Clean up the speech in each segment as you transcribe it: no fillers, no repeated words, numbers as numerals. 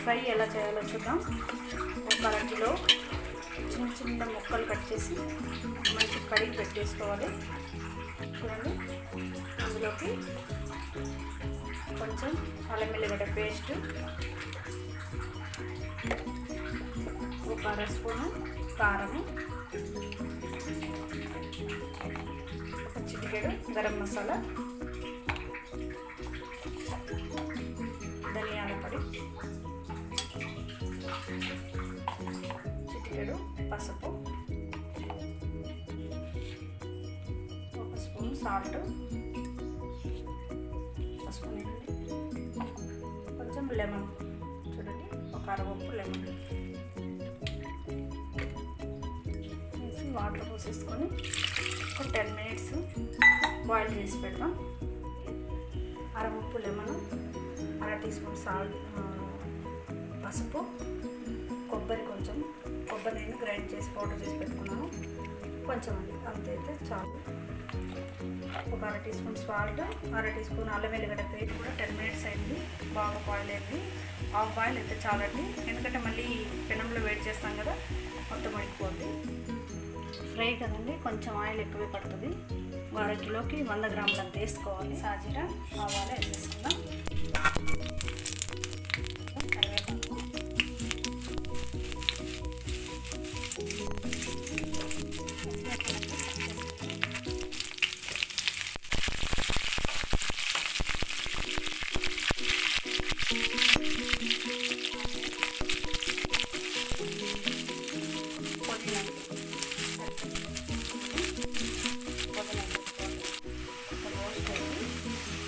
Fry ఎలా చేయాలో చూద్దాం. ఒక అరకిలో చిన్న చిన్న ముక్కలు కట్ చేసి మంచి కడిగి పెట్టేసుకోవాలి. చూడండి, అందులోకి కొంచెం అల్లం వెల్లిగడ్డ పేస్ట్, ఒక అర స్పూను కారము, ఒక చిటికెడు గరం మసాలా, ధనియాల పొడి, చిటికెడు పసుపు, ఒక స్పూన్ సాల్ట్, కొంచెం లెమన్, చూడండి ఒక అరవప్పు లెమన్ వేసి వాటర్ పోసేసుకొని ఒక 10 మినిట్స్ బాయిల్ చేసి పెడదాం. అరవప్పు లెమన్, అర టీ స్పూన్ సాల్ట్, పసుపు, కొంచెం కొబ్బరి నేను గ్రైండ్ చేసి పౌడర్ చేసి పెట్టుకున్నాను. కొంచెం అంతే అయితే చాలు. ఒక అర టీ స్పూన్ సాల్ట్, అర టీ స్పూన్ అల్లం వెల్లిగడ్డ పేస్ట్ కూడా 10 మినిట్స్ అయింది. బాగా బాయిల్ అయింది. హాఫ్ బాయిల్ అయితే చాలండి, ఎందుకంటే మళ్ళీ పెనంలో వేడి చేస్తాం కదా, మొత్తం ఉడికిపోద్ది. ఫ్రై కదండి, కొంచెం ఆయిల్ ఎక్కువే పడుతుంది. అర కిలోకి 100 గ్రాములు అంత వేసుకోవాలి. సాజీరా ఆవాలు వేసేసుకుందాం.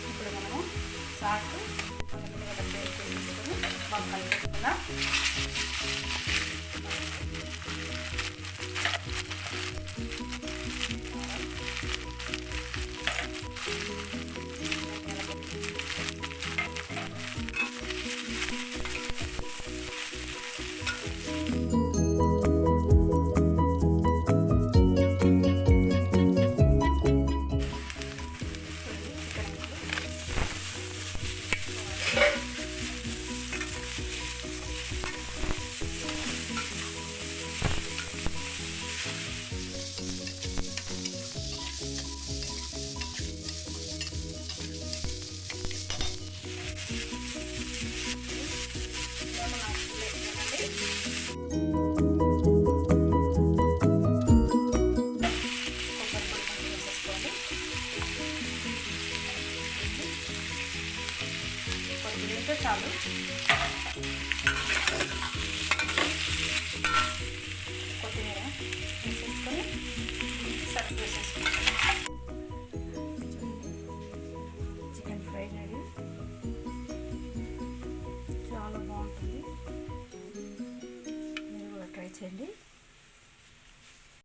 ఇప్పుడు మనము సాల్ట్ పేస్ట్ వేసుకొని బాగా కలుపుకుందాం. చాలు.